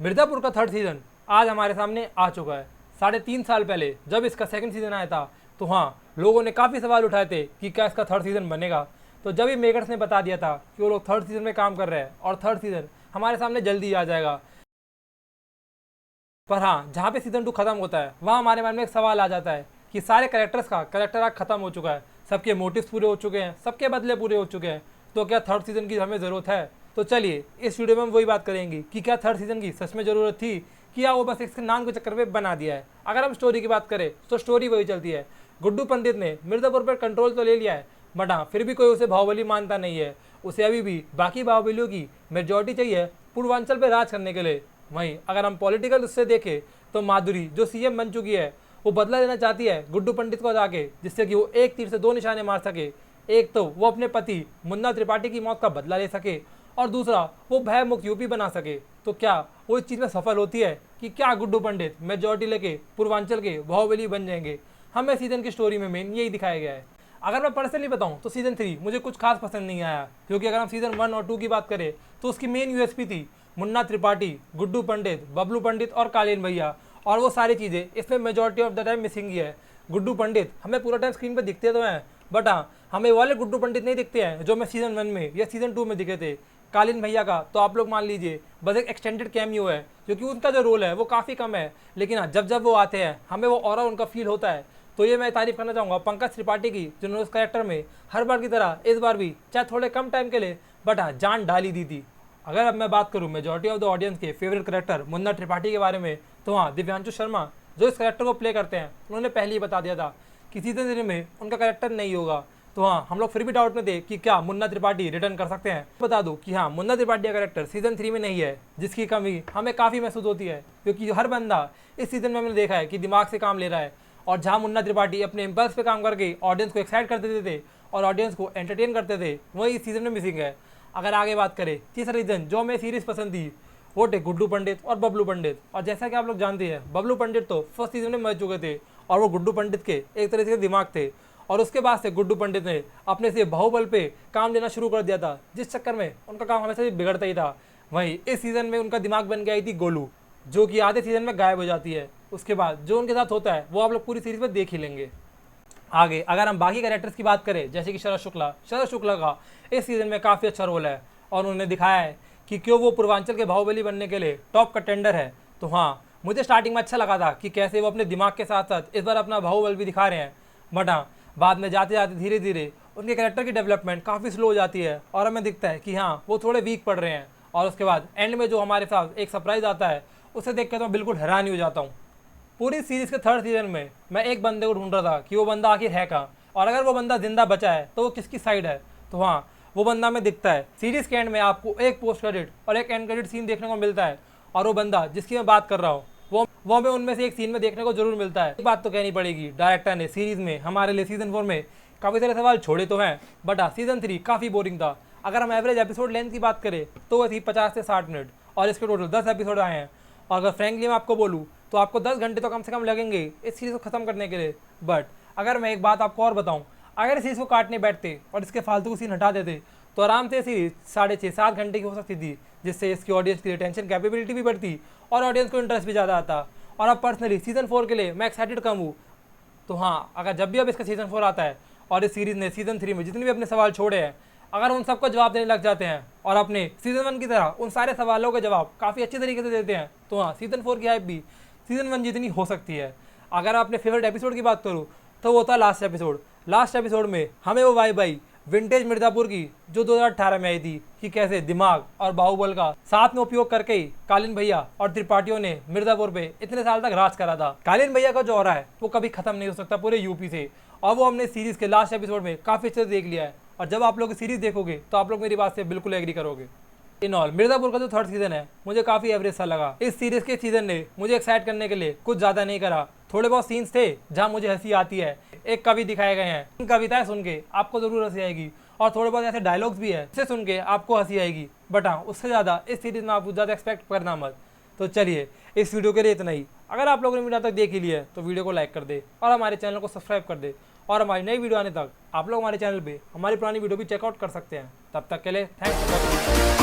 मिर्ज़ापुर का third season आज हमारे सामने आ चुका है। 3.5 साल पहले जब इसका सेकंड सीज़न आया था तो हाँ, लोगों ने काफ़ी सवाल उठाए थे कि क्या इसका थर्ड सीज़न बनेगा। तो जब ही मेकर्स ने बता दिया था कि वो लोग थर्ड सीज़न में काम कर रहे हैं और थर्ड सीज़न हमारे सामने जल्दी आ जाएगा, पर हाँ, जहाँ पे सीज़न 2 खत्म होता है वहाँ हमारे मन में एक सवाल आ जाता है कि सारे कैरेक्टर्स का कैरेक्टर आर्क खत्म हो चुका है, सबके मोटिव्स पूरे हो चुके हैं, सबके बदले पूरे हो चुके हैं, तो क्या थर्ड सीज़न की हमें ज़रूरत है। तो चलिए इस वीडियो में हम वही बात करेंगे कि क्या थर्ड सीज़न की सच में ज़रूरत थी कि या वो बस इसके नाम के चक्कर में बना दिया है। अगर हम स्टोरी की बात करें तो स्टोरी वही चलती है। गुड्डू पंडित ने मिर्ज़ापुर पर कंट्रोल तो ले लिया है, बट हाँ, फिर भी कोई उसे बाहुबली मानता नहीं है। उसे अभी भी बाकी बाहुबलियों की मेजॉरिटी चाहिए पूर्वांचल पर राज करने के लिए। वहीं अगर हम पॉलिटिकल उससे देखें तो माधुरी जो सीएम बन चुकी है वो बदला लेना चाहती है गुड्डू पंडित को हटा के, जिससे कि वो एक तीर से दो निशाने मार सके। एक तो वो अपने पति मुन्ना त्रिपाठी की मौत का बदला ले सके और दूसरा वो भय मुक्त यूपी बना सके। तो क्या वो इस चीज़ में सफल होती है कि क्या गुड्डू पंडित मेजॉरिटी लेके पूर्वांचल के बाहुबली बन जाएंगे? हमें सीजन की स्टोरी में मेन यही दिखाया गया है। अगर मैं पर्सनली बताऊं तो सीजन 3 मुझे कुछ खास पसंद नहीं आया, क्योंकि अगर हम सीजन 1 और 2 की बात करें तो उसकी मेन यूएसपी थी मुन्ना त्रिपाठी, गुड्डू पंडित, बबलू पंडित और कालीन भैया, और वो सारी चीज़ें इसमें majority of the time missing ही है। गुड्डू पंडित हमें पूरा टाइम स्क्रीन पर दिखते तो हैं, बट हाँ, हमें वाले गुड्डू पंडित नहीं दिखते हैं जो हमें सीजन 1 में या सीजन 2 में दिखे थे। कालीन भैया का तो आप लोग मान लीजिए बस एक एक्सटेंडेड कैमियो है, क्योंकि उनका जो रोल है वो काफ़ी कम है, लेकिन हाँ, जब जब वो आते हैं हमें वो ऑरा उनका फील होता है। तो ये मैं तारीफ करना चाहूँगा पंकज त्रिपाठी की, जिन्होंने उस कैरेक्टर में हर बार की तरह इस बार भी चाहे थोड़े कम टाइम के लिए बट हाँ, जान डाली दी थी। अगर अब मैं बात करूँ मेजॉरिटी ऑफ द ऑडियंस के फेवरेट करेक्टर मुन्ना त्रिपाठी के बारे में, तो हाँ, दिव्यांशु शर्मा जो इस करेक्टर को प्ले करते हैं उन्होंने पहले ही बता दिया था कि सीजन 3 में उनका करेक्टर नहीं होगा। तो हाँ, हम लोग फिर भी डाउट में थे कि क्या मुन्ना त्रिपाठी रिटर्न कर सकते हैं। बता दूं कि हाँ, मुन्ना त्रिपाठी का करेक्टर सीजन 3 में नहीं है, जिसकी कमी हमें काफ़ी महसूस होती है, क्योंकि हर बंदा इस सीजन में हमने देखा है कि दिमाग से काम ले रहा है, और जहाँ मुन्ना त्रिपाठी अपने इम्पल्स पे काम करके ऑडियंस को एक्साइट कर देते थे और ऑडियंस को एंटरटेन करते थे, वही इस सीजन में मिसिंग है। अगर आगे बात करें तीसरा रीज़न जो हमें सीरीज़ पसंद थी वो थे गुड्डू पंडित और बबलू पंडित। और जैसा कि आप लोग जानते हैं, बबलू पंडित तो फर्स्ट सीजन में मर चुके थे और वो गुड्डू पंडित के एक तरह से दिमाग थे, और उसके बाद से गुड्डू पंडित ने अपने से बाहुबल पे काम लेना शुरू कर दिया था, जिस चक्कर में उनका काम हमेशा से बिगड़ता ही था। वहीं इस सीज़न में उनका दिमाग बन गई थी गोलू, जो कि आधे सीज़न में गायब हो जाती है। उसके बाद जो उनके साथ होता है वो आप लोग पूरी सीरीज़ में देख ही लेंगे। आगे अगर हम बाकी कैरेक्टर्स की बात करें, जैसे कि शरद शुक्ला का इस सीज़न में काफ़ी अच्छा रोल है, और उन्होंने दिखाया है कि क्यों वो पूर्वांचल के बाहुबली बनने के लिए टॉप कंटेंडर है। तो हाँ, मुझे स्टार्टिंग में अच्छा लगा था कि कैसे वो अपने दिमाग के साथ साथ इस बार अपना बाहुबल भी दिखा रहे हैं, बट हाँ, बाद में जाते जाते धीरे धीरे उनके कैरेक्टर की डेवलपमेंट काफ़ी स्लो हो जाती है और हमें दिखता है कि हाँ, वो थोड़े वीक पड़ रहे हैं। और उसके बाद एंड में जो हमारे साथ एक सरप्राइज आता है, उसे देख के तो मैं बिल्कुल हैरान ही हो जाता हूँ। पूरी सीरीज़ के थर्ड सीजन में मैं एक बंदे को ढूंढ रहा था कि वो बंदा आखिर है कहाँ, और अगर वो बंदा जिंदा बचा है तो वो किसकी साइड है। तो हाँ, वो बंदा में दिखता है। सीरीज़ के एंड में आपको एक पोस्ट क्रेडिट और एक एंड क्रेडिट सीन देखने को मिलता है, और वो बंदा जिसकी मैं बात कर रहा हूँ वो हमें उनमें से एक सीन में देखने को जरूर मिलता है। एक बात तो कहनी पड़ेगी, डायरेक्टर ने सीरीज़ में हमारे लिए सीजन 4 में काफ़ी सारे सवाल छोड़े तो हैं, बट हाँ, सीजन 3 काफ़ी बोरिंग था। अगर हम एवरेज एपिसोड लेंथ की बात करें तो वो थी 50 से 60 मिनट, और इसके टोटल 10 एपिसोड आए हैं। और अगर फ्रेंकली मैं आपको बोलूँ तो आपको 10 घंटे तो कम से कम लगेंगे इस सीरीज़ को ख़त्म करने के लिए। बट अगर मैं एक बात आपको और बताऊँ, अगर इस सीरीज़ को काटने बैठते और इसके फालतू को सीन हटा देते तो आराम से सीरीज 6.5-7 घंटे की हो सकती थी, जिससे इसकी ऑडियंस की रिटेंशन कैपेबिलिटी भी बढ़ती और ऑडियंस को इंटरेस्ट भी ज़्यादा आता। और अब पर्सनली सीजन 4 के लिए मैं एक्साइटेड कम हूँ। तो हाँ, अगर जब भी अब इसका सीजन 4 आता है और इस सीरीज़ ने सीजन 3 में जितने भी अपने सवाल छोड़े हैं, अगर उन सबको जवाब देने लग जाते हैं और अपने सीजन 1 की तरह उन सारे सवालों के जवाब काफ़ी अच्छे तरीके से देते हैं, तो हाँ, सीजन 4 की हाइप भी सीजन 1 जितनी हो सकती है। अगर अपने फेवरेट एपिसोड की बात करूँ तो वो था लास्ट एपिसोड में हमें वो वाइब आई विंटेज मिर्ज़ापुर की जो 2018 में आई थी, कि कैसे दिमाग और बाहुबल का साथ में उपयोग करके ही कालीन भैया और त्रिपाठियों ने मिर्ज़ापुर पे इतने साल तक राज करा था। कालीन भैया का जो ऑरा है वो कभी खत्म नहीं हो सकता पूरे यूपी से, और वो हमने सीरीज़ के लास्ट एपिसोड में काफ़ी अच्छे से देख लिया है। और जब आप लोग सीरीज़ देखोगे तो आप लोग मेरी बात से बिल्कुल एग्री करोगे। इन ऑल मिर्ज़ापुर का जो थर्ड सीजन है मुझे काफ़ी एवरेज सा लगा। इस सीरीज़ के सीजन ने मुझे एक्साइट करने के लिए कुछ ज़्यादा नहीं करा। थोड़े बहुत सीन्स थे जहाँ मुझे हंसी आती है, एक कवि दिखाए गए हैं, इन कविताएं सुन के आपको ज़रूर हंसी आएगी, और थोड़े बहुत ऐसे डायलॉग्स भी है जिसे सुन के आपको हंसी आएगी, बट हाँ, उससे ज़्यादा इस सीरीज़ में आप ज़्यादा एक्सपेक्ट करना मत। तो चलिए, इस वीडियो के लिए इतना ही। अगर आप लोगों ने वीडियो तक देख ही लिया है तो वीडियो को लाइक कर दे और हमारे चैनल को सब्सक्राइब कर दे, और हमारी नई वीडियो आने तक आप लोग हमारे चैनल पे हमारी पुरानी वीडियो भी चेकआउट कर सकते हैं। तब तक के लिए थैंक्स फॉर वॉचिंग।